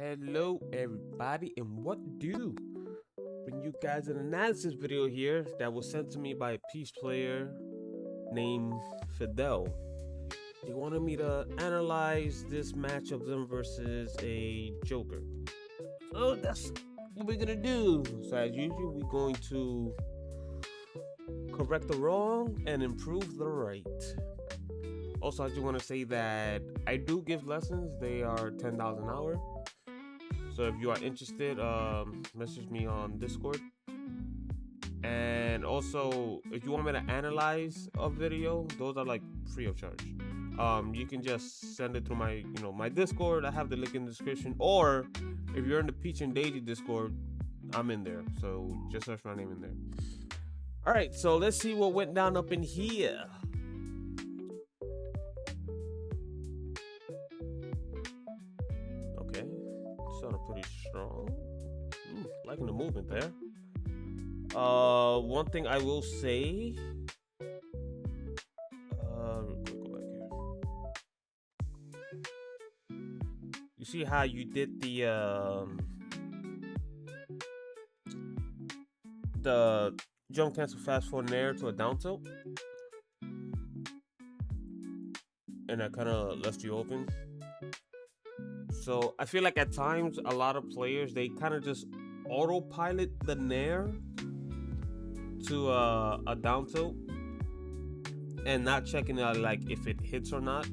Hello everybody, and what do? Bring you guys an analysis video here that was sent to me by a peace player named Fidel. He wanted me to analyze this match of them versus a Joker. So that's what we're gonna do. So as usual, we're going to correct the wrong and improve the right. Also, I just want to say that I do give lessons. They are $10 an hour. So if you are interested, message me on Discord. And also, if you want me to analyze a video, those are like free of charge. You can just send it through my, my Discord. I have the link in the description. Or if you're in the Peach and Daisy Discord, I'm in there. So just search my name in there. All right, so let's see what went down up in here. Okay, sounded pretty strong. Liking the movement there. One thing I will say. Real quick, go back here. You see how you did the jump cancel fast forward nair to a down tilt, and that kind of left you open. So I feel like at times a lot of players, they kind of just autopilot the nair to a down tilt and not checking out like if it hits or not,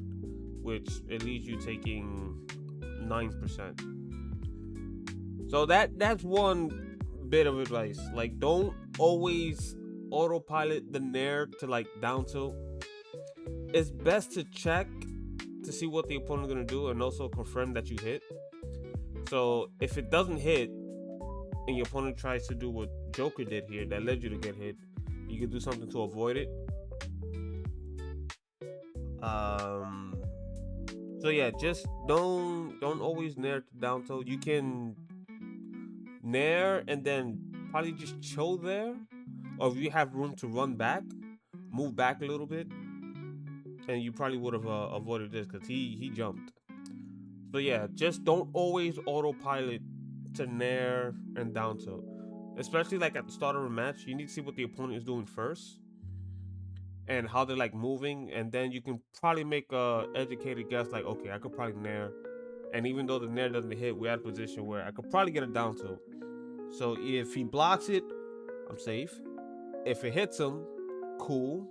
which it leaves you taking 9%. So that's one bit of advice. Like, don't always autopilot the nair to like down tilt. It's best to check to see what the opponent's gonna do and also confirm that you hit. So if it doesn't hit and your opponent tries to do what Joker did here that led you to get hit, you can do something to avoid it. So yeah, just don't always nair to down tilt. You can nair and then probably just chill there, or if you have room to run back, move back a little bit, and you probably would have avoided this because he jumped. So yeah, just don't always autopilot to nair and down tilt, especially like at the start of a match. You need to see what the opponent is doing first and how they're like moving, and then you can probably make a educated guess like, okay, I could probably nair, and even though the nair doesn't hit, we're at a position where I could probably get a down tilt. So if he blocks it, I'm safe. If it hits him, cool.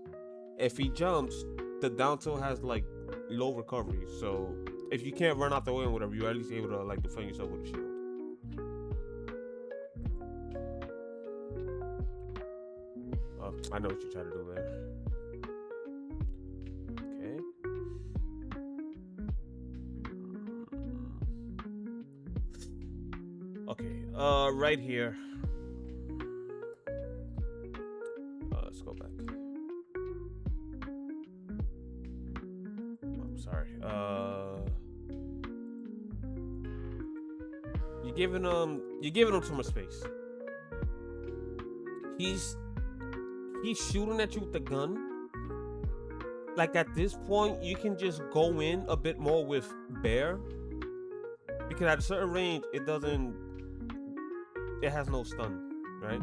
If he jumps, the down tilt has like low recovery. So if you can't run out the way and whatever, you're at least able to like defend yourself with a shield. I know what you're trying to do there. Okay. Right here. Let's go back. I'm sorry. You're giving him too much space. He's shooting at you with the gun. Like at this point, you can just go in a bit more with Bear, because at a certain range, it has no stun, right?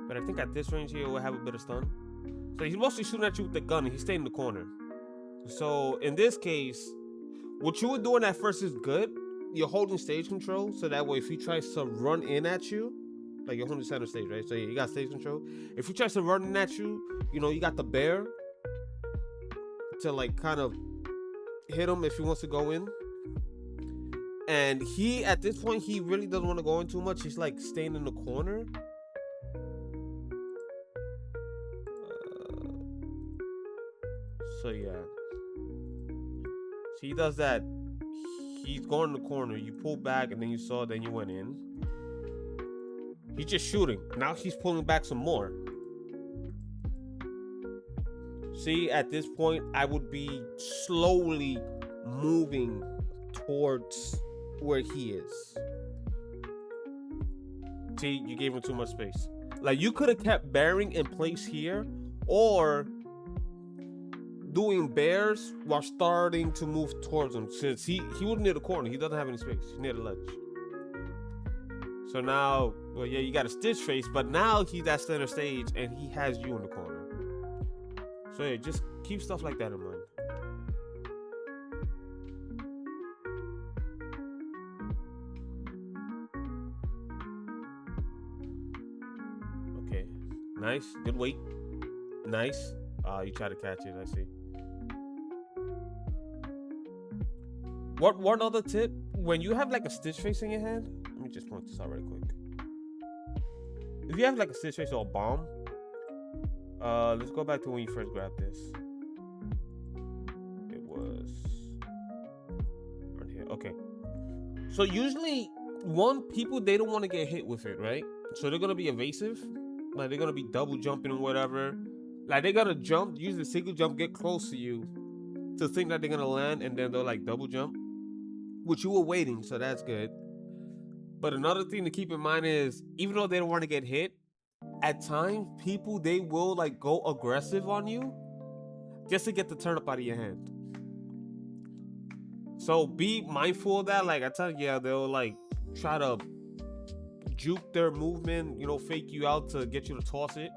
But I think at this range here, it will have a bit of stun. So he's mostly shooting at you with the gun, and he's staying in the corner. So in this case, what you were doing at first is good. You're holding stage control, so that way if he tries to run in at you, like you're holding center stage, right? So yeah, you got stage control. If he tries to run in at you, you got the Bear to like kind of hit him if he wants to go in. And he, at this point, he really doesn't want to go in too much. He's like staying in the corner. So yeah. So he does that. He's going in the corner. You pull back and then you saw, then you went in. He's just shooting. Now he's pulling back some more. See, at this point, I would be slowly moving towards where he is. See, you gave him too much space. Like, you could have kept bearing in place here, or doing bears while starting to move towards him, since he was near the corner. He doesn't have any space. He's near the ledge. So now, well, yeah, you got a Stitch face, but now he's at center stage and he has you in the corner. So yeah, just keep stuff like that in mind. Okay, nice, good weight, nice. You try to catch it, I see. One other tip, when you have like a Stitch face in your hand, let me just point this out right quick. If you have like a Stitch face or a bomb, let's go back to when you first grabbed this. It was right here. Okay. So usually, people, they don't want to get hit with it, right? So they're gonna be evasive, like they're gonna be double jumping or whatever. Like they're gonna jump, use the single jump, get close to you, to think that they're gonna land, and then they'll like double jump, which you were waiting, so that's good. But another thing to keep in mind is, even though they don't want to get hit, at times people, they will like go aggressive on you just to get the turnip out of your hand. So be mindful of that. Like I tell you, yeah, they'll like try to juke their movement, you know, fake you out to get you to toss it.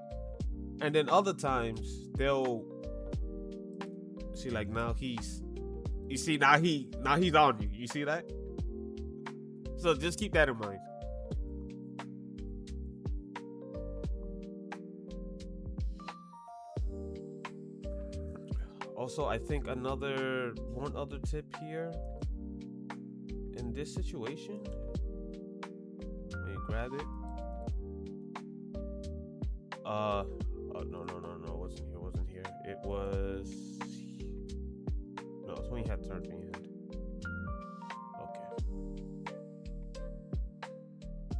And then other times they'll see, like now he's on you. You see that? So just keep that in mind. Also, I think one other tip here in this situation, when you grab it, no, wasn't here. It was, no, it's when you had turned in your hand. Okay.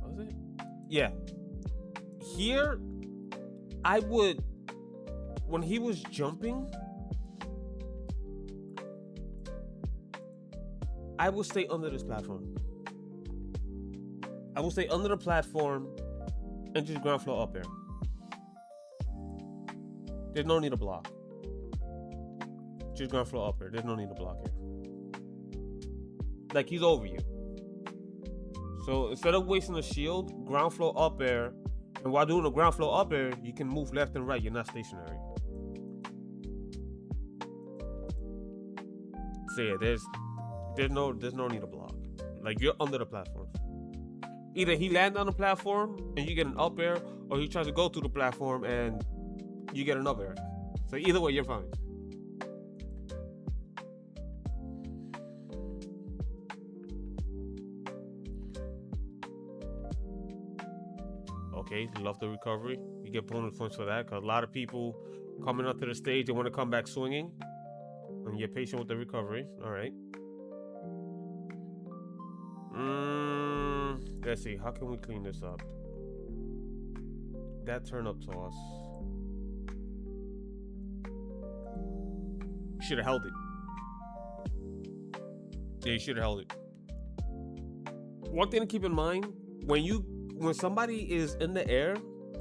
Was it? Yeah. Here, I would, when he was jumping, I will stay under this platform. I will stay under the platform and just ground floor up air. There's no need to block. Just ground floor up air. There's no need to block here. Like he's over you. So instead of wasting a shield, ground floor up air. And while doing the ground floor up air, you can move left and right. You're not stationary. So yeah, there's no need to block. Like you're under the platform. Either he lands on the platform and you get an up air, or he tries to go through the platform and you get an up air. So either way, you're fine. Okay, love the recovery. You get bonus points for that, because a lot of people coming up to the stage, they want to come back swinging. And you're patient with the recovery. All right. Let's see. How can we clean this up? That turn up toss. Should have held it. Yeah, you should have held it. One thing to keep in mind, when somebody is in the air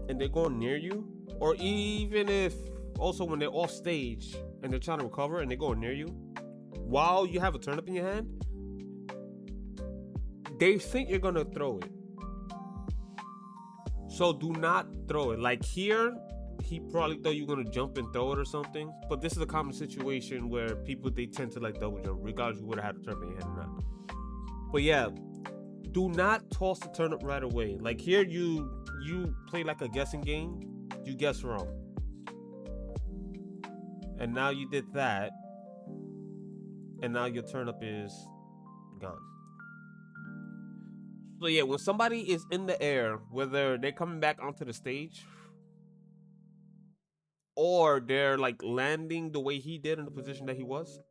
and they're going near you, or even if also when they're off stage and they're trying to recover and they're going near you, while you have a turnip in your hand, they think you're gonna throw it. So do not throw it. Like here, he probably thought you were gonna jump and throw it or something. But this is a common situation where people, they tend to like double jump, regardless you would have had a turnip in your hand or not. But yeah, do not toss the turnip right away. Like here, you play like a guessing game. You guess wrong. And now you did that. And now your turnip is gone. So yeah, when somebody is in the air, whether they're coming back onto the stage or they're like landing the way he did in the position that he was,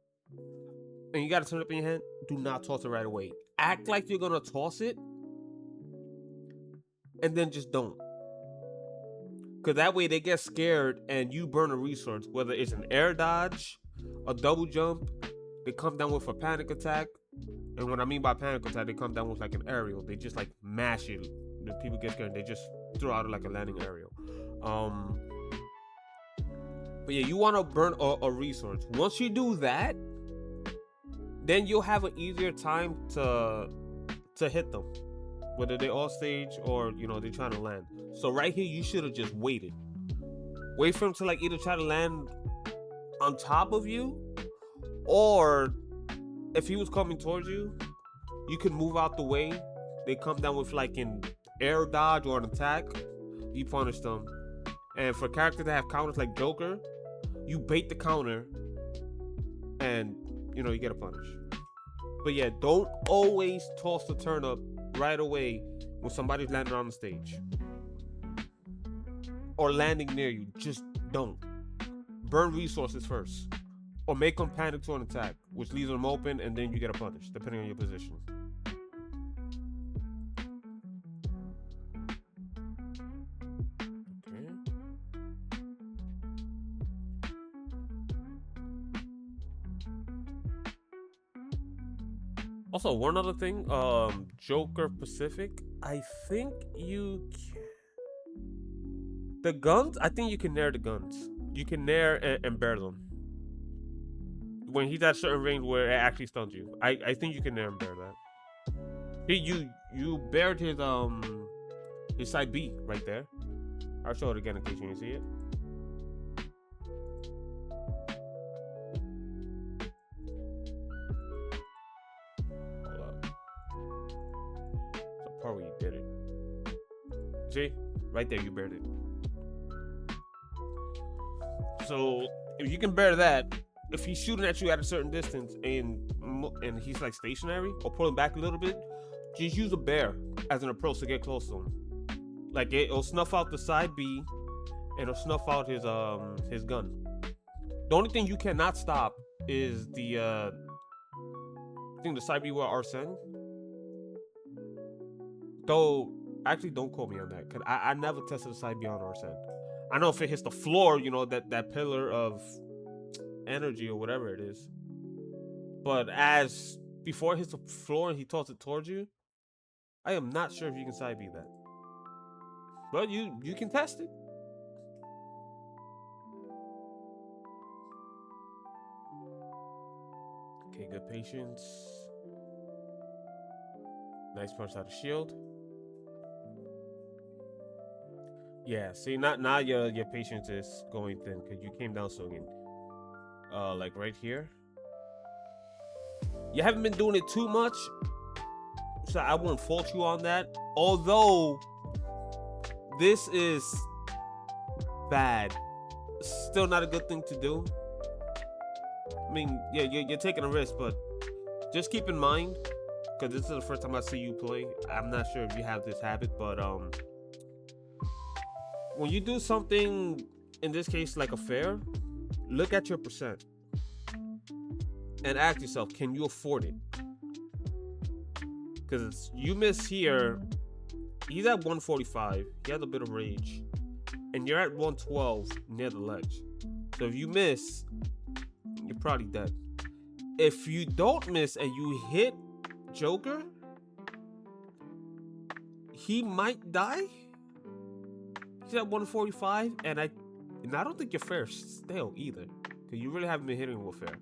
and you got a turnip in your hand, do not toss it right away. Act like you're gonna toss it, and then just don't. Because that way they get scared and you burn a resource, whether it's an air dodge, a double jump, they come down with a panic attack. And what I mean by panic attack, they come down with like an aerial. They just like mash it. The people get scared. They just throw out like a landing aerial. But yeah, you want to burn a resource. Once you do that, then you'll have an easier time to hit them, whether they're off stage or they're trying to land. So right here, you should have just waited. Wait for him to like either try to land on top of you, or if he was coming towards you, you could move out the way. They come down with like an air dodge or an attack. You punish them. And for characters that have counters like Joker, you bait the counter and you get a punish. But yeah, don't always toss the turnip right away when somebody's landing on the stage or landing near you. Just don't. Burn resources first, or make them panic to an attack, which leaves them open, and then you get a punish depending on your position. Also, one other thing, Joker Pacific, I think you can... The guns, I think you can nair the guns. You can nair and bear them. When he's at a certain range where it actually stuns you. I think you can nair and bear that. You bared his side B right there. I'll show it again in case you didn't see it. Part where you did it. See? Right there, you bared it. So, if you can bear that, if he's shooting at you at a certain distance and he's like stationary or pulling back a little bit, just use a bear as an approach to get close to him. Like, it'll snuff out the side B and it'll snuff out his gun. The only thing you cannot stop is the I think the side B with Arsene. Though, actually, don't quote me on that, because I never tested the side B on Arsene. I know if it hits the floor, that pillar of energy or whatever it is. But as before it hits the floor and he tosses it towards you, I am not sure if you can side B that. But you can test it. Okay, good patience. Nice punch out of shield. Yeah, see, now your patience is going thin because you came down swinging. Like right here. You haven't been doing it too much, so I wouldn't fault you on that. Although this is bad, still not a good thing to do. I mean, yeah, you're taking a risk, but just keep in mind, because this is the first time I see you play. I'm not sure if you have this habit, but when you do something, in this case like a fair, look at your percent and ask yourself, can you afford it? Because you miss here, he's at 145, he has a bit of rage, and you're at 112 near the ledge. So if you miss, you're probably dead. If you don't miss and you hit Joker, he might die. He's at 145, and I don't think your fair is stale either, because you really haven't been hitting with fair.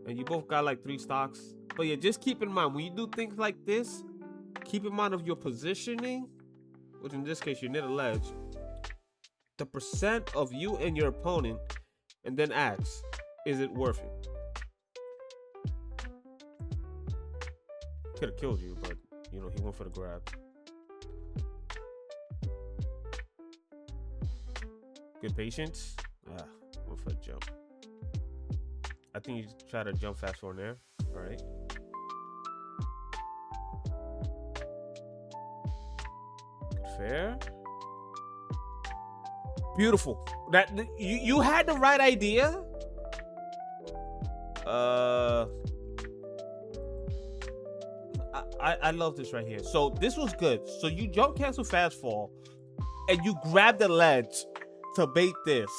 And you both got like 3 stocks. But yeah, just keep in mind, when you do things like this, keep in mind of your positioning, which in this case you're near the ledge, the percent of you and your opponent, and then ask, is it worth it? Could have killed you, but he went for the grab. Good patience. Went for the jump. I think you try to jump fast forward there. All right. Good fair. Beautiful. That you had the right idea. I love this right here. So this was good. So you jump cancel fast fall, and you grab the ledge to bait this.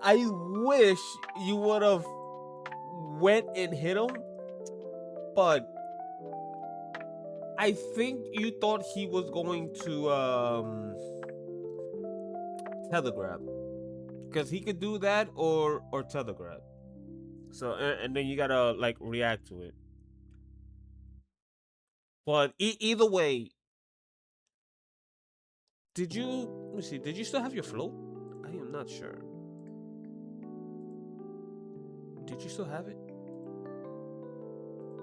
I wish you would have went and hit him, but I think you thought he was going to tether grab, because he could do that or tether grab. So and then you gotta like react to it. But either way, did you? Let me see. Did you still have your float? I am not sure. Did you still have it?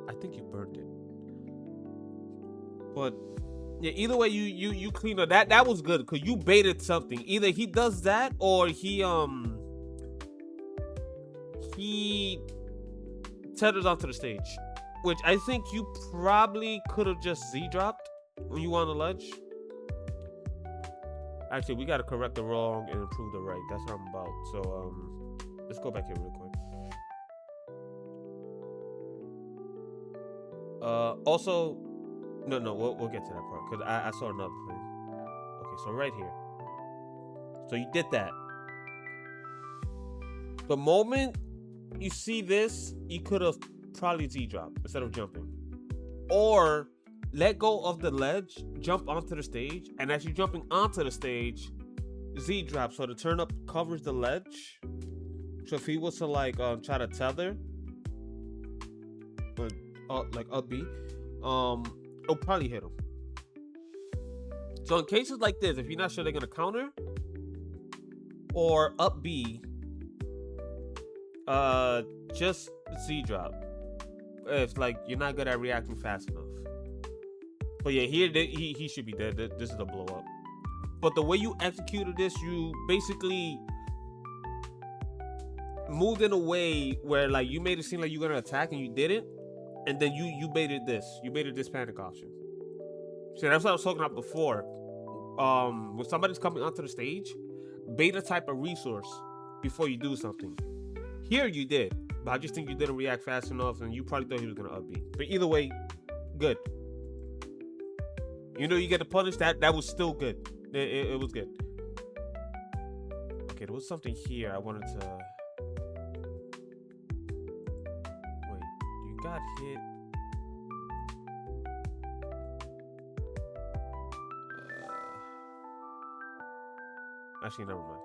I think you burned it. But yeah, either way, you clean up. That was good because you baited something. Either he does that or he tethers onto the stage, which I think you probably could have just Z dropped when you were on the ledge. Actually, we gotta correct the wrong and improve the right. That's what I'm about. So let's go back here real quick. Also, no, we'll get to that part because I saw another thing. Okay, so right here. So you did that. The moment you see this, you could have probably Z dropped instead of jumping, or let go of the ledge, jump onto the stage, and as you're jumping onto the stage, Z drop. So the turn up covers the ledge. So if he was to like try to tether, but like up B, it'll probably hit him. So in cases like this, if you're not sure they're gonna counter or up B, just Z drop. If like you're not good at reacting fast enough. But yeah, here he should be dead. This is a blow up. But the way you executed this, you basically moved in a way where like you made it seem like you're gonna attack and you didn't, and then you baited this. You baited this panic option. So that's what I was talking about before. When somebody's coming onto the stage, bait a type of resource before you do something. Here you did, but I just think you didn't react fast enough, and you probably thought he was gonna up B. But either way, good. You know, you get the punish. That was still good. It was good. Okay, there was something here I wanted to. Wait, you got hit. Actually, never mind.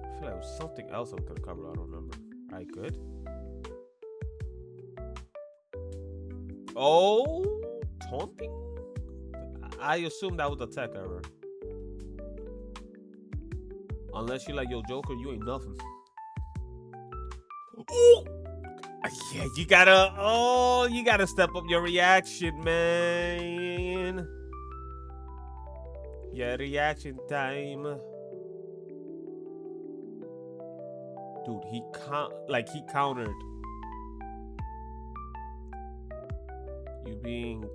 I feel like it was something else I was gonna cover. I don't remember. All right, good. Oh, taunting? I assume that was a tech error. Unless you're like, yo, Joker, you ain't nothing. Ooh! Yeah, you gotta step up your reaction, man. Yeah, reaction time. Dude, he countered. You being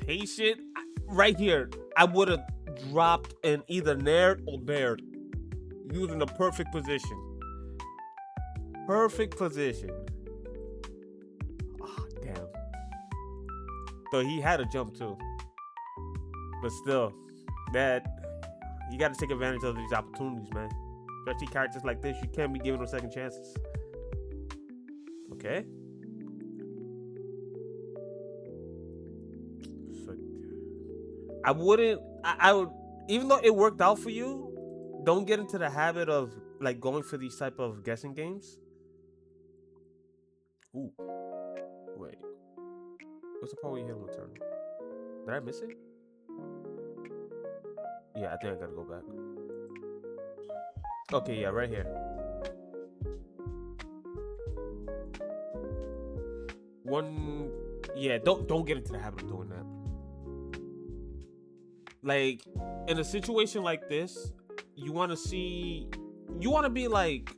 patient. Right here, I would have dropped and either nared or bared. Using the perfect position. Perfect position. Oh, damn. So he had a jump too. But still, that you got to take advantage of these opportunities, man. Especially characters like this, you can't be giving them second chances. Okay. So, I would, even though it worked out for you, don't get into the habit of like going for these type of guessing games. Ooh. Wait. What's the part where you hit on the turn? Did I miss it? Yeah, I think I gotta go back. Okay, yeah, right here. Yeah, don't get into the habit of doing that. Like, in a situation like this, you want to be like,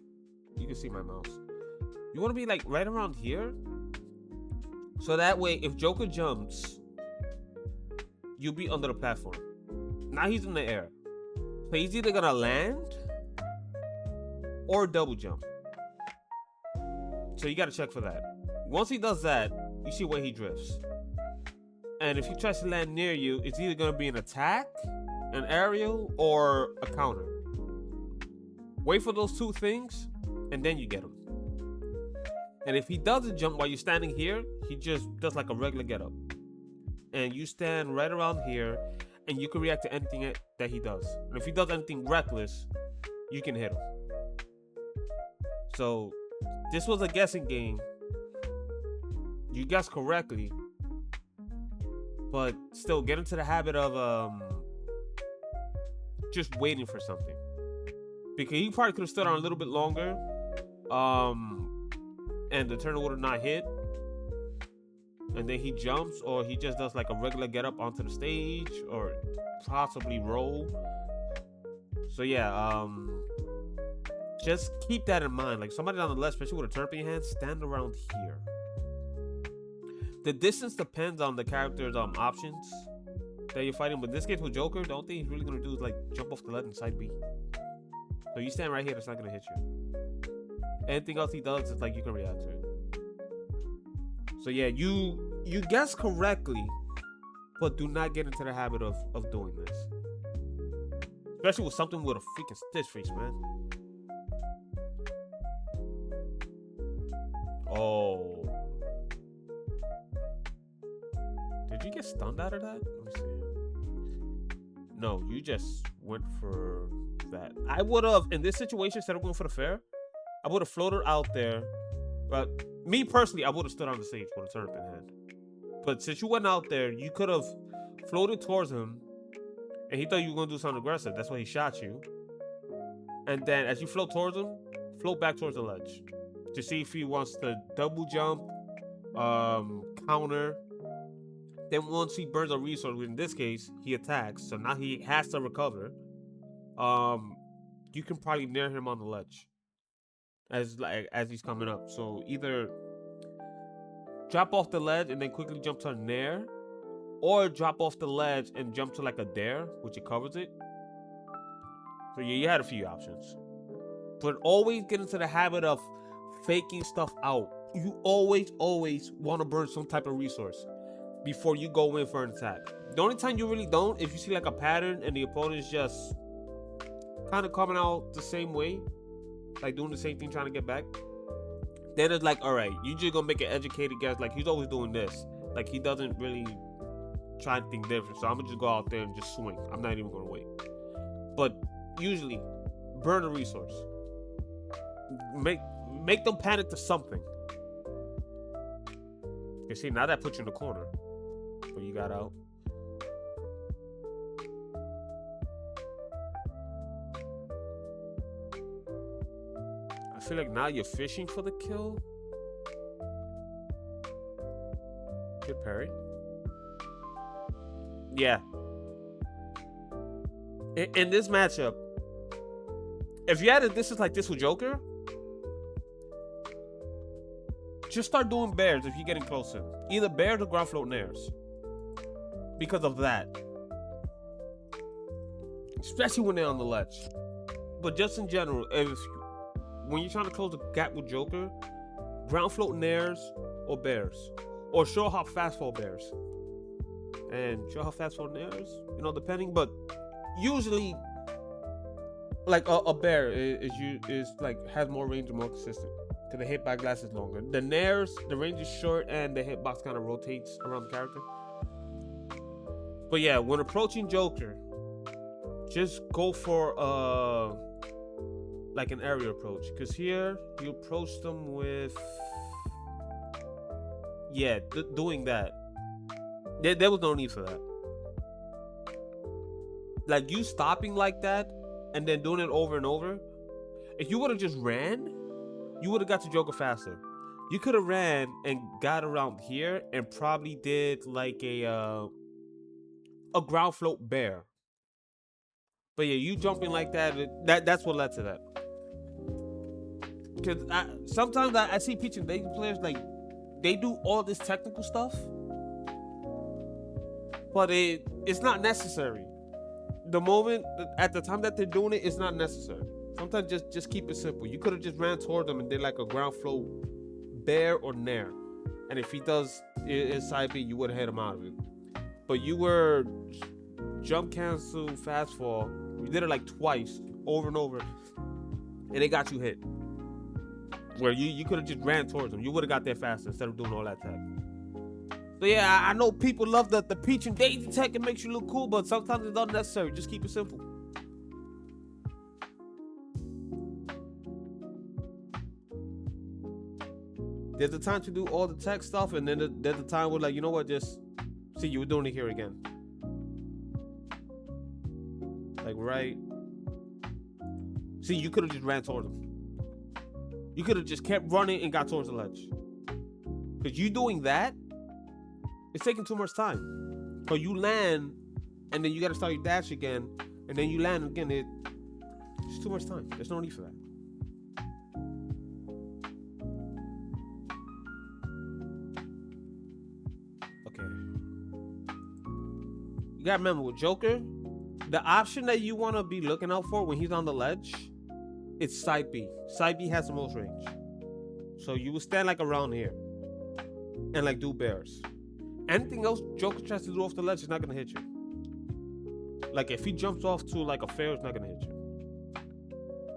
you can see my mouse. You want to be like right around here. So that way, if Joker jumps, you'll be under the platform. Now he's in the air. So he's either gonna land or double jump. So you gotta check for that. Once he does that, you see where he drifts. And if he tries to land near you, it's either gonna be an attack, an aerial, or a counter. Wait for those two things, and then you get him. And if he doesn't jump while you're standing here, he just does like a regular get up. And you stand right around here, and you can react to anything that he does. And if he does anything reckless, you can hit him. So this was a guessing game. You guessed correctly, but still get into the habit of just waiting for something, because he probably could have stood on a little bit longer, and the turtle would have not hit, and then he jumps, or he just does like a regular get up onto the stage, or possibly roll. So yeah, just keep that in mind. Like, somebody on the left, especially with a turret in your hand, stand around here. The distance depends on the character's options that you're fighting. But in this case with Joker, the only thing he's really gonna do is like jump off the ledge and side B. So you stand right here, that's not gonna hit you. Anything else he does, it's like you can react to it. So yeah, you guess correctly, but do not get into the habit of doing this. Especially with something with a freaking stitch face, man. Oh. Did you get stunned out of that? Let me see. No, you just went for that. I would have, in this situation, instead of going for the fair, I would have floated out there. But me personally, I would have stood on the stage with a turnip in hand. But since you went out there, you could have floated towards him, and he thought you were going to do something aggressive. That's why he shot you. And then as you float towards him, float back towards the ledge to see if he wants to double jump, counter. Then once he burns a resource, in this case, he attacks. So now he has to recover. You can probably nair him on the ledge as he's coming up. So either drop off the ledge and then quickly jump to a nair, or drop off the ledge and jump to like a dare, which it covers it. So yeah, you had a few options. But always get into the habit of faking stuff out. You always want to burn some type of resource before you go in for an attack. The only time you really don't, if you see like a pattern and the opponent is just kind of coming out the same way, like doing the same thing, trying to get back, then it's like, all right, you just gonna make an educated guess. Like, he's always doing this. Like, he doesn't really try to think different. So I'm gonna just go out there and just swing. I'm not even gonna wait. But usually, burn a resource. Make them panic to something. You see, now that puts you in the corner. But you got out. I feel like now you're fishing for the kill. Good parry. Yeah. In this matchup, if you had a distance like this with Joker, just start doing bears if you're getting closer. Either bears or ground float nairs. Because of that. Especially when they're on the ledge. But just in general, when you're trying to close the gap with Joker, ground float nairs or bears. Or show hop fast fall bears. And show hop fast fall nairs, you know, depending. But usually, like a bear is like has more range and more consistent. Because the hitbox lasts is longer. The nairs, the range is short and the hitbox kind of rotates around the character. But yeah, when approaching Joker, just go for like an area approach. Because here, you approach them with... Yeah, doing that. There was no need for that. Like, you stopping like that and then doing it over and over. If you would have just ran, you would have got to Joker faster. You could have ran and got around here and probably did like a ground float bear. But yeah, you jumping like that's what led to that. Because sometimes I see Peach and Daisy players, like, they do all this technical stuff, but it's not necessary. At the time that they're doing it, it's not necessary. Sometimes just keep it simple. You could have just ran toward them and did like a ground float bear or nair. And if he does his side B, you would have hit him out of it. But you were jump cancel, fast fall. You did it like twice, over and over. And it got you hit. where you could have just ran towards him. You would have got there faster instead of doing all that tech. So yeah, I know people love the Peach and Daisy tech. It makes you look cool, but sometimes it's unnecessary. Just keep it simple. There's a time to do all the tech stuff, and then there's a time where, like, you know what, just see, you were doing it here again. Like, right. See, you could have just ran towards him. You could have just kept running and got towards the ledge. Because you doing that, it's taking too much time. So you land, and then you got to start your dash again, and then you land again. It's too much time. There's no need for that. Okay. You got to remember, with Joker, the option that you want to be looking out for when he's on the ledge, it's side B. Side B has the most range. So you will stand like around here and like do bears. Anything else Joker tries to do off the ledge is not going to hit you. Like if he jumps off to like a fair, it's not going to hit you.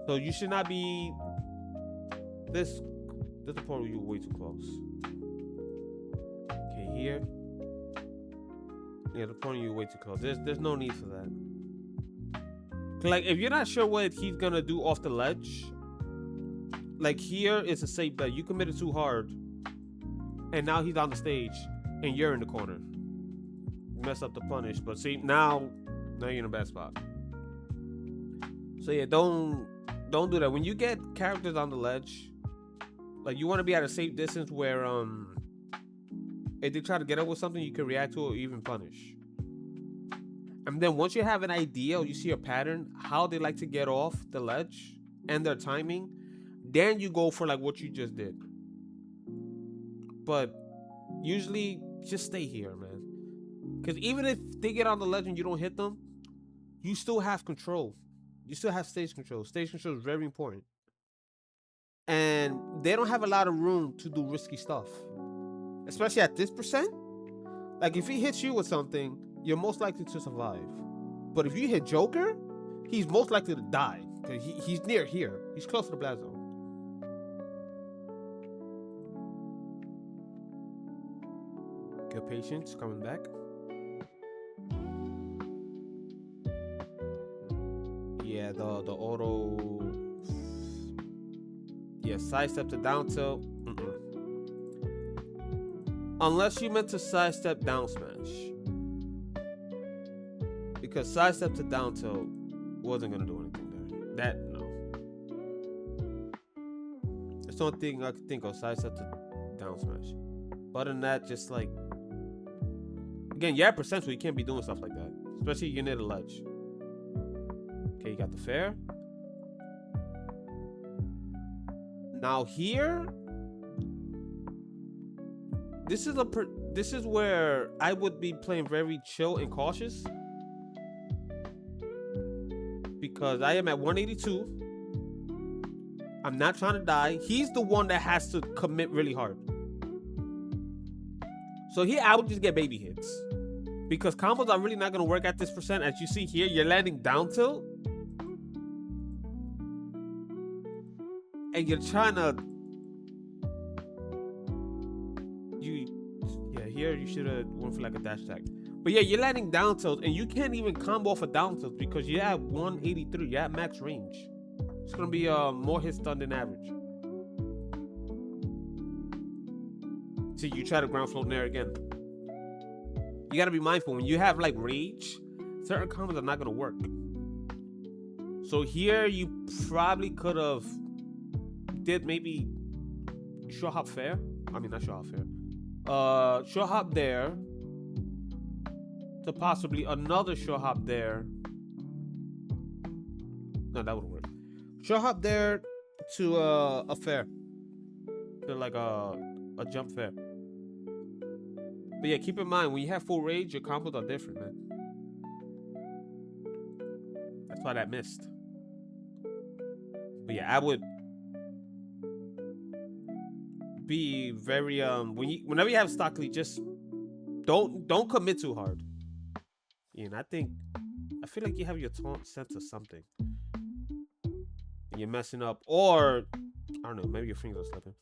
So you should not be this the part where you're way too close. Okay, here. Yeah, the point you're way too close. There's no need for that. Like, if you're not sure what he's gonna do off the ledge, like here is a safe bet. You committed too hard, and now he's on the stage, and you're in the corner. You mess up the punish, but see, now you're in a bad spot. So yeah, don't do that. When you get characters on the ledge, like you want to be at a safe distance where if they try to get up with something, you can react to it or even punish. And then once you have an idea or you see a pattern, how they like to get off the ledge and their timing, then you go for like what you just did. But usually just stay here, man. Because even if they get on the ledge and you don't hit them, you still have control. You still have stage control. Stage control is very important. And they don't have a lot of room to do risky stuff. Especially at this percent. Like if he hits you with something, you're most likely to survive. But if you hit Joker, he's most likely to die. Because he's near here. He's close to the blast zone. Good patience, coming back. Yeah, the auto. Yeah, sidestep to down tilt. Unless you meant to sidestep down smash. Because sidestep to down tilt wasn't going to do anything there. That, no. That's the only thing I could think of, sidestep to down smash. But other than that, just like... Again, you're at percent, so you can't be doing stuff like that. Especially if you're near the ledge. Okay, you got the fair. Now here... This is where I would be playing very chill and cautious. Because I am at 182. I'm not trying to die. He's the one that has to commit really hard. So here I would just get baby hits. Because combos are really not going to work at this percent. As you see here, you're landing down tilt. And you're trying to... Here you should have went for like a dash attack. But yeah, you're landing down tilt and you can't even combo off a down tilt because you're at 183. You're at max range. It's gonna be more hits done than average. See, you try to ground float there again. You gotta be mindful when you have like rage, certain combos are not gonna work. So here you probably could have did maybe short hop fair. I mean, not short hop fair. Short hop there to possibly another short hop there. No, that wouldn't work. Short hop there to a fair, to like a jump fair. But yeah, keep in mind when you have full rage, your combos are different, man. That's why that missed. But yeah, I would be very whenever you have stock lead, just don't commit too hard. And I feel like you have your taunt set to something and you're messing up, or I don't know, maybe your fingers are slipping.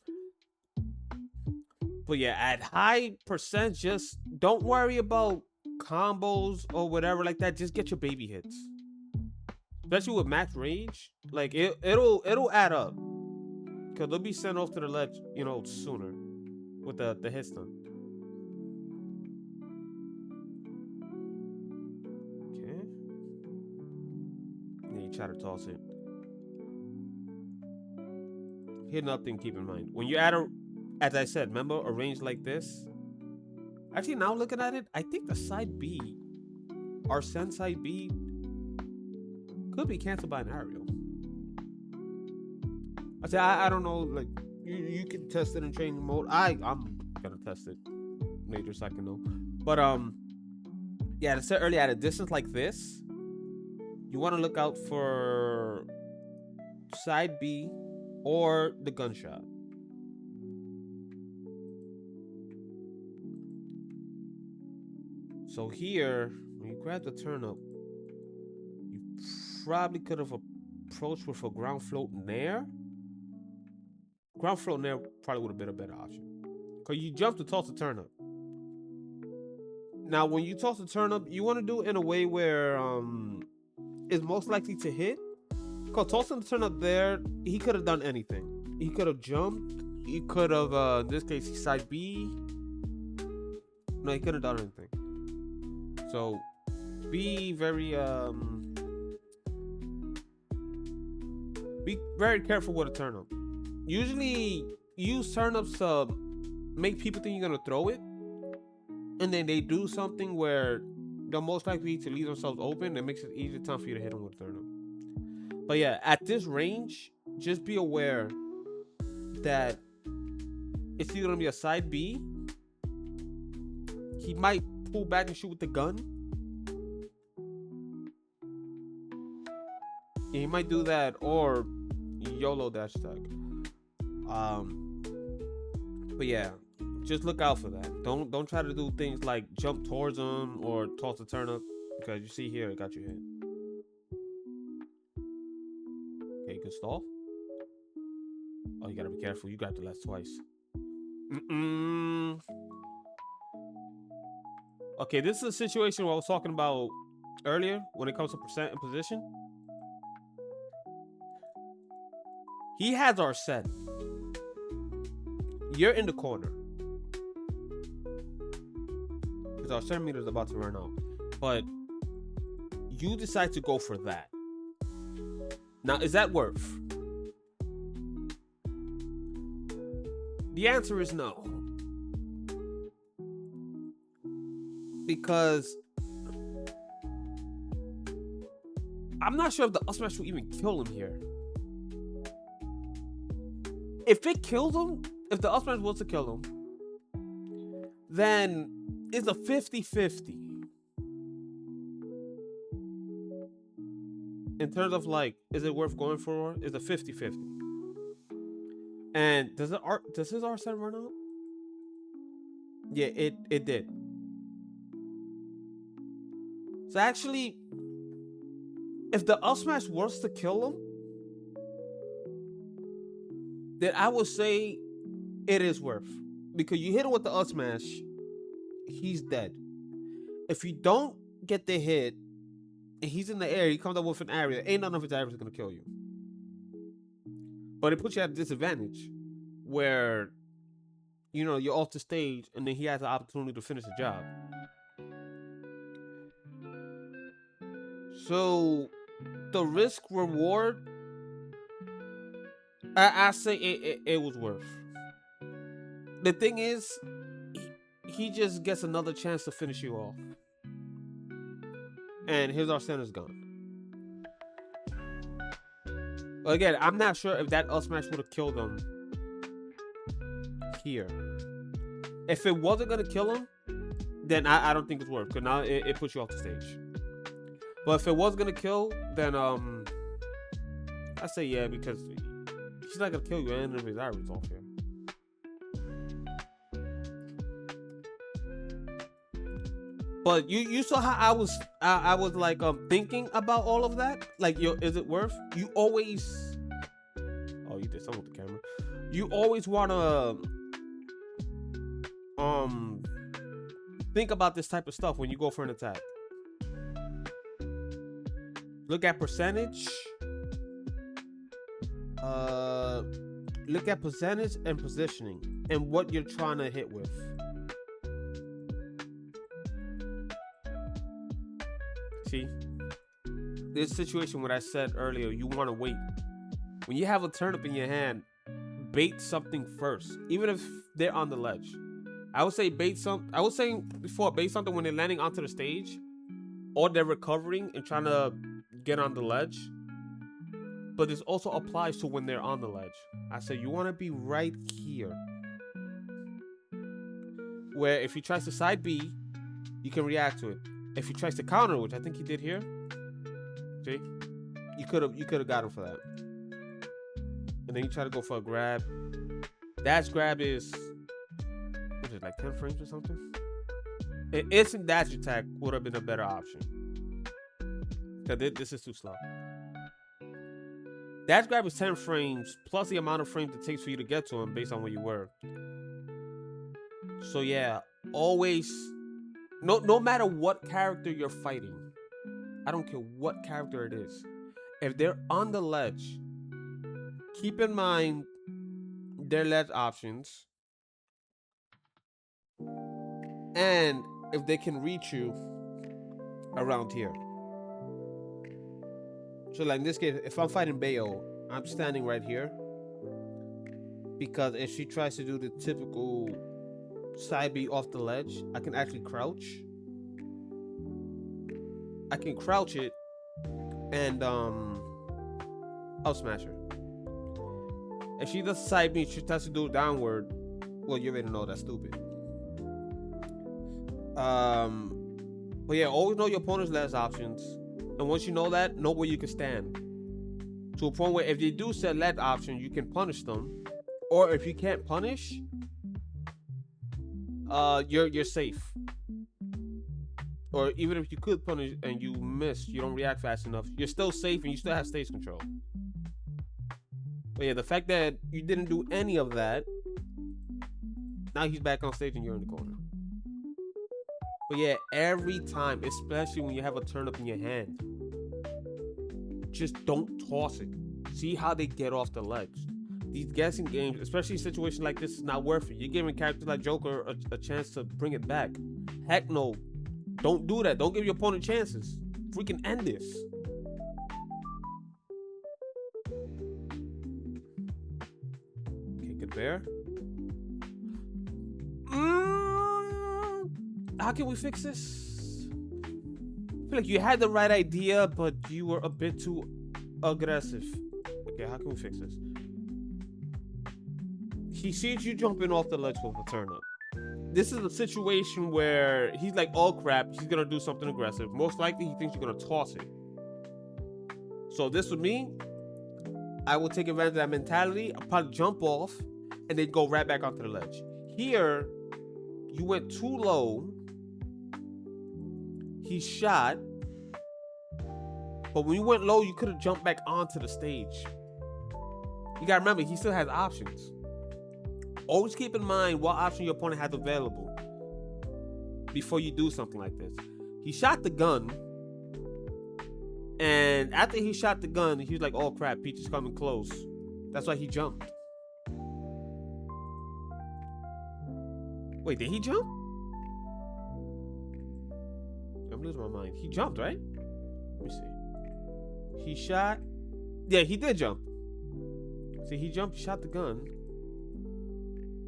But yeah, at high percent, just don't worry about combos or whatever like that. Just get your baby hits. Especially with max range, like it'll add up. Cause they'll be sent off to the ledge, you know, sooner with the hit stun. Okay. Yeah, you try to toss it. Here's nothing. Keep in mind when you add a, as I said, remember a range like this. Actually, now looking at it, I think the side B, our send side B, could be canceled by an aerial. I don't know, like you can test it in training mode. I'm gonna test it later so I can know. But yeah, I said earlier, at a distance like this, you want to look out for side B or the gunshot. So here, when you grab the turnip, you probably could have approached with a ground float nair. Ground float nair probably would have been a better option. Because you jump to toss the turnip. Now, when you toss the turnip, you want to do it in a way where it's most likely to hit. Because tossing the turnip there, he could have done anything. He could have jumped. He could have, in this case, side B. No, he couldn't have done anything. So, be very careful with a turnip. Usually, use turnips to make people think you're gonna throw it, and then they do something where they're most likely to leave themselves open. That makes it easier time for you to hit them with a turnip. But yeah, at this range, just be aware that it's either gonna be a side B. He might pull back and shoot with the gun. Yeah, he might do that, or YOLO dash attack. But yeah, just look out for that. Don't try to do things like jump towards him or toss a turnip, because you see here it got you hit. Okay, good stall. Oh, you gotta be careful. You got the last twice. Okay, this is a situation where I was talking about earlier when it comes to percent and position. He has our set. You're in the corner. Because our centimeter is about to run out. But you decide to go for that. Now, is that worth? The answer is no. Because I'm not sure if the up smash will even kill him here. If it kills him, if the up smash was to kill him, then it's a 50-50. In terms of like, is it worth going for? It's a 50-50. And does his R7 run out? Yeah, it did. So actually, if the up smash was to kill him, then I would say it is worth. Because you hit him with the up smash, he's dead. If you don't get the hit, and he's in the air, he comes up with an area, ain't none of his areas gonna kill you. But it puts you at a disadvantage where, you know, you're off the stage and then he has the opportunity to finish the job. So the risk reward, I say it was worth. The thing is, he just gets another chance to finish you off. And his Arsene is gone. Again, I'm not sure if that up smash would have killed him here. If it wasn't gonna kill him, then I don't think it's worth, because now it puts you off the stage. But if it was gonna kill, then I say yeah, because he's not gonna kill you and if his Iris off here. But you saw how I was like thinking about all of that. Like, yo, is it worth? You always. Oh, you did something with the camera. You always want to think about this type of stuff when you go for an attack. Look at percentage. Look at percentage and positioning and what you're trying to hit with. See, this situation, what I said earlier, you want to wait. When you have a turnip in your hand, bait something first, even if they're on the ledge. I would say bait some. I was saying before, bait something when they're landing onto the stage, or they're recovering and trying to get on the ledge. But this also applies to when they're on the ledge. I said you want to be right here, where if he tries to side B, you can react to it. If he tries to counter, which I think he did here, see, you could have got him for that. And then you try to go for a grab. Dash grab is, what is it, like 10 frames or something? An instant dash attack would have been a better option. Because this is too slow. Dash grab is 10 frames plus the amount of frames it takes for you to get to him based on where you were. So yeah, always, no matter what character you're fighting, I don't care what character it is, if they're on the ledge, keep in mind their ledge options, and if they can reach you around here. So like in this case, if I'm fighting Bayo, I'm standing right here, because if she tries to do the typical side B off the ledge, I can actually crouch. I can crouch it and I'll smash her. If she does side B, she tries to do it downward, well, you already know that's stupid. But yeah, always know your opponent's last options, and once you know that, know where you can stand, to a point where if they do set left option, you can punish them, or if you can't punish, you're safe. Or even if you could punish and you miss, you don't react fast enough, you're still safe and you still have stage control. But yeah, the fact that you didn't do any of that, now he's back on stage and you're in the corner. But yeah, every time, especially when you have a turnip in your hand, just don't toss it. See how they get off the ledge. These guessing games, especially in situations like this, is not worth it. You're giving characters like Joker a chance to bring it back. Heck no. Don't do that. Don't give your opponent chances. Freaking end this. Okay, good bear. How can we fix this? I feel like you had the right idea, but you were a bit too aggressive. Okay, how can we fix this? He sees you jumping off the ledge with a turnip. This is a situation where he's like, oh crap, he's gonna do something aggressive. Most likely he thinks you're gonna toss it. So this with me, I will take advantage of that mentality. I'll probably jump off and then go right back onto the ledge. Here, you went too low. He shot. But when you went low, you could have jumped back onto the stage. You gotta remember, he still has options. Always keep in mind what option your opponent has available before you do something like this. He shot the gun, and after he shot the gun, he was like, oh crap, Peach is coming close. That's why he jumped. Wait, did he jump? I'm losing my mind. He jumped, right? Let me see. He shot. Yeah, he did jump. See, he jumped, shot the gun,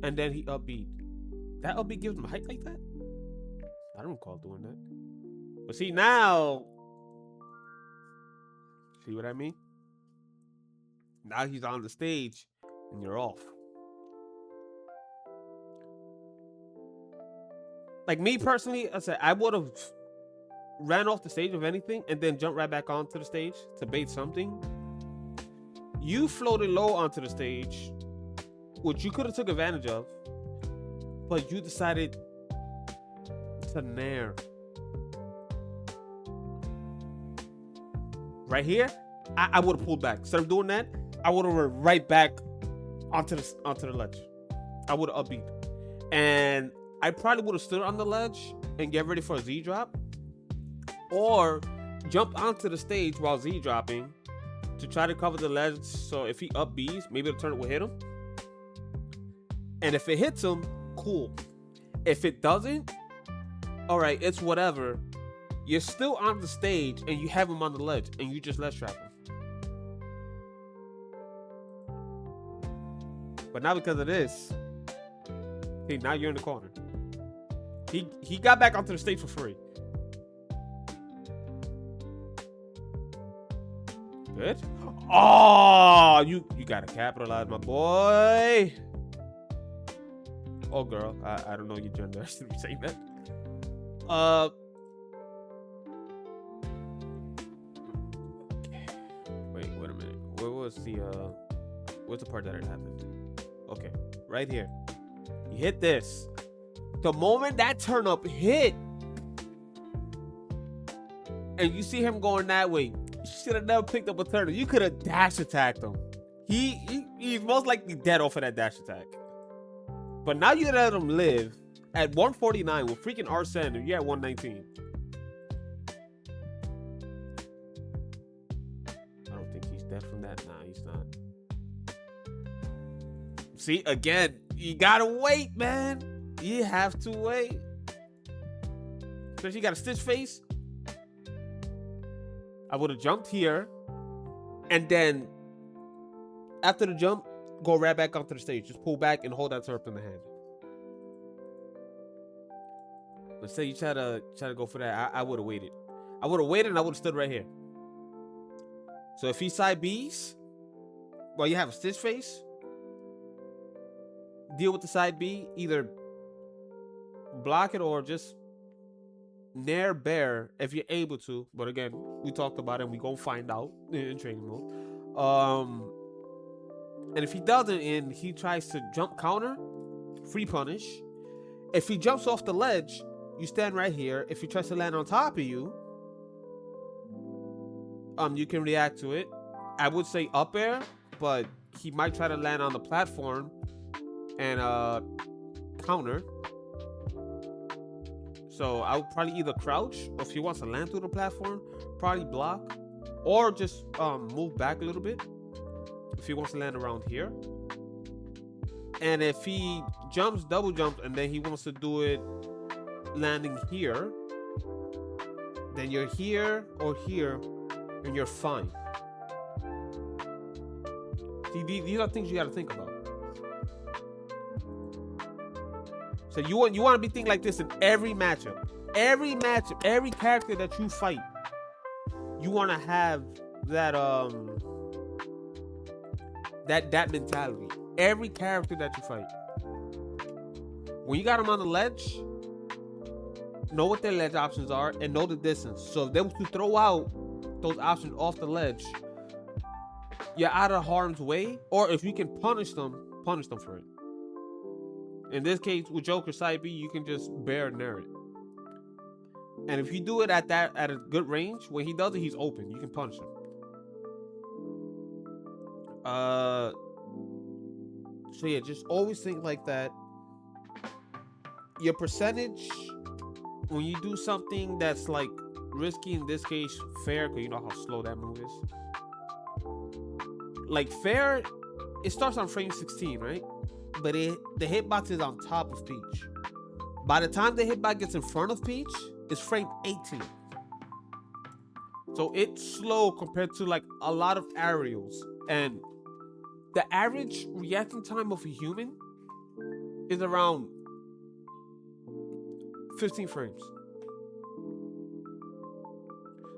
and then he upbeat. That upbeat gives him height like that? I don't recall doing that. But see, now, see what I mean? Now he's on the stage and you're off. Like me personally, I said I would have ran off the stage of anything and then jumped right back onto the stage to bait something. You floated low onto the stage, which you could have took advantage of, but you decided to nair. Right here, I would have pulled back. Instead of doing that, I would have went right back onto the ledge. I would have upbeat, and I probably would have stood on the ledge and get ready for a Z drop, or jump onto the stage while Z dropping to try to cover the ledge. So if he up B's, maybe the turret will hit him. And if it hits him, cool. If it doesn't, all right, it's whatever. You're still on the stage and you have him on the ledge and you just ledge trap him. But now because of this, hey, now you're in the corner. He got back onto the stage for free. Good. Oh, you gotta capitalize, my boy. Oh, girl, I don't know your gender. I shouldn't be saying that. Wait a minute. Where was the what's the part that it happened? Okay, right here. You hit this. The moment that turn up hit, and you see him going that way, you should have never picked up a turn. You could have dash attacked him. He's most likely dead off of that dash attack. But now you let him live at 149 with freaking Arsene, and you're at 119. I don't think he's dead from that. Nah, he's not. See, again, you gotta wait, man. You have to wait. Especially you got a stitch face. I would have jumped here, and then after the jump, go right back onto the stage. Just pull back and hold that turret in the hand. Let's say you try to go for that. I would have waited. I would have waited and I would have stood right here. So if he side B's, well, you have a stitch face. Deal with the side B. Either block it or just nair bear if you're able to. But again, we talked about it and we gonna find out in training mode. And if he doesn't and he tries to jump counter, free punish. If he jumps off the ledge, you stand right here. If he tries to land on top of you, you can react to it. I would say up air, but he might try to land on the platform and counter. So I would probably either crouch, or if he wants to land through the platform, probably block, or just move back a little bit if he wants to land around here. And if he jumps, double jumps, and then he wants to do it landing here, then you're here or here and you're fine. See, these are things you got to think about. So you want to be thinking like this in every matchup. Every matchup, every character that you fight, you want to have that that mentality. Every character that you fight. When you got them on the ledge, know what their ledge options are and know the distance. So if they were to throw out those options off the ledge, you're out of harm's way. Or if you can punish them for it. In this case, with Joker side B, you can just bear nair it. And if you do it at a good range, when he does it, he's open. You can punish him. So yeah, just always think like that. Your percentage when you do something that's like risky, in this case fair, because you know how slow that move is. Like fair, it starts on frame 16, right? But the hitbox is on top of Peach. By the time the hitbox gets in front of Peach, it's frame 18. So it's slow compared to like a lot of aerials. And the average reacting time of a human is around 15 frames.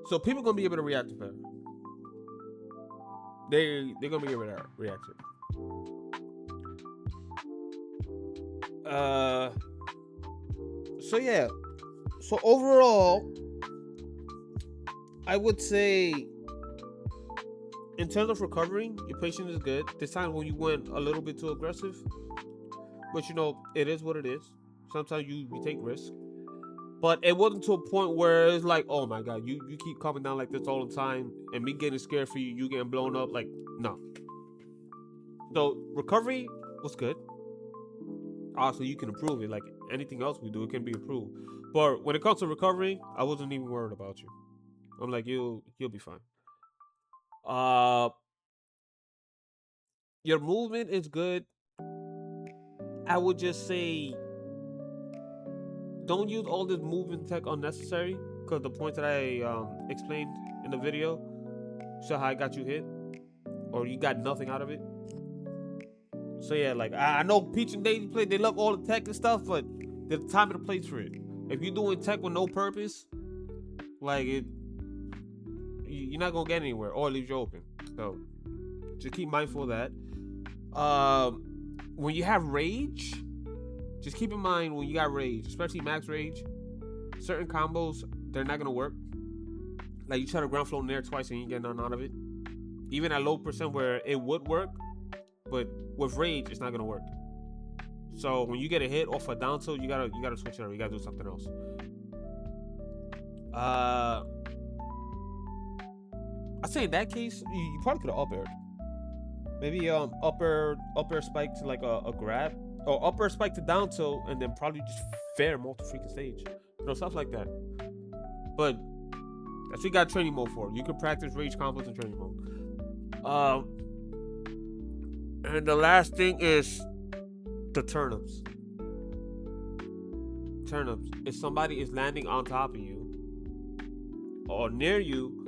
So people are gonna be able to react to that. They're gonna be able to react to it. So yeah. So overall, I would say in terms of recovering, your patience is good. This time when you went a little bit too aggressive, but you know, it is what it is. Sometimes you take risks. But it wasn't to a point where it's like, oh my God, you keep coming down like this all the time and me getting scared for you, you getting blown up. Like, no. So recovery was good. Also, you can improve it. Like anything else we do, it can be improved. But when it comes to recovery, I wasn't even worried about you. I'm like, you'll be fine. Uh, your movement is good. I would just say don't use all this movement tech unnecessary, because the point that I explained in the video, so how I got you hit, or you got nothing out of it. So yeah, like I know Peach and Daisy play, they love all the tech and stuff, but there's a time and a place for it. If you're doing tech with no purpose, like you're not gonna get anywhere, or it leaves you open. So just keep mindful of that. When you have rage, just keep in mind when you got rage, especially max rage, certain combos, they're not gonna work. Like you try to ground flow in there twice and you get nothing out of it. Even at low percent where it would work, but with rage, it's not gonna work. So when you get a hit off a down tilt, you gotta switch it up. You gotta do something else. I'd say in that case, you probably could have up aired. Maybe upper spike to like a grab, or upper spike to down tilt, and then probably just fair him off the freaking stage. Stuff like that. But that's what you got training mode for. You can practice rage combos in training mode. And the last thing is the turnips. Turnips. If somebody is landing on top of you, or near you,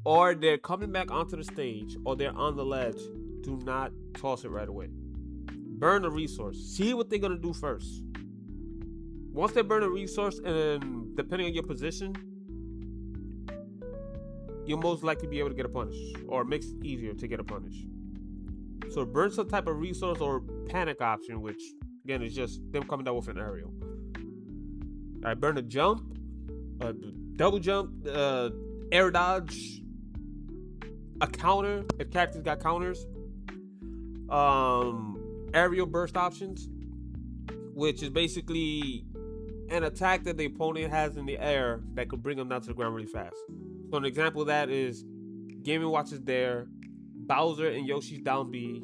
or they're coming back onto the stage, or they're on the ledge, do not toss it right away. Burn the resource. See what they're gonna do first. Once they burn a resource, and depending on your position, you'll most likely be able to get a punish, or it makes it easier to get a punish. So burn some type of resource or panic option, which again is just them coming down with an aerial. Alright, burn a jump, double jump, air dodge, a counter if characters got counters, aerial burst options, which is basically an attack that the opponent has in the air that could bring them down to the ground really fast. So an example of that is Game & Watch is there, Bowser and Yoshi's down B,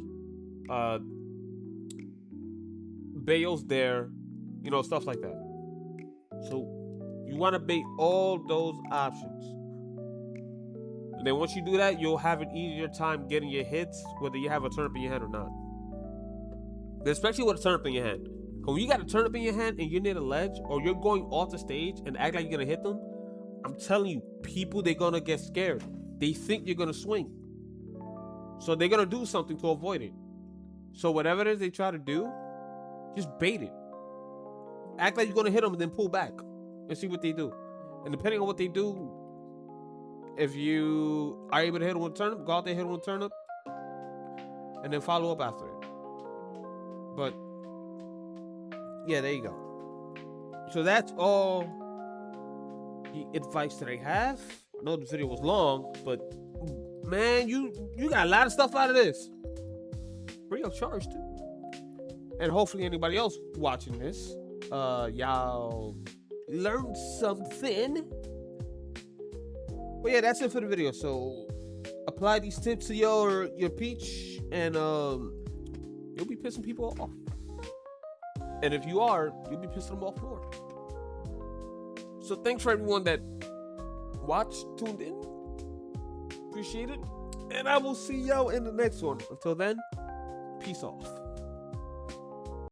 Bayo's there, stuff like that. So you want to bait all those options. And then once you do that, you'll have an easier time getting your hits, whether you have a turnip in your hand or not. But especially with a turnip in your hand. When you got a turnip in your hand and you're near the ledge, or you're going off the stage and act like you're going to hit them, I'm telling you, people, they're going to get scared. They think you're going to swing. So they're going to do something to avoid it. So whatever it is they try to do, just bait it. Act like you're going to hit them and then pull back and see what they do. And depending on what they do, if you are able to hit them with a turnip, go out there, hit them with a turnip, and then follow up after it. But yeah, there you go. So that's all the advice that I have. I know the video was long, but man, you got a lot of stuff out of this. Free of charge too. And hopefully anybody else watching this, y'all learned something. But yeah, that's it for the video. So apply these tips to your Peach, and you'll be pissing people off. And if you are, you'll be pissing them off more. So thanks for everyone that watched, tuned in. Appreciate it. And I will see y'all in the next one. Until then, peace off.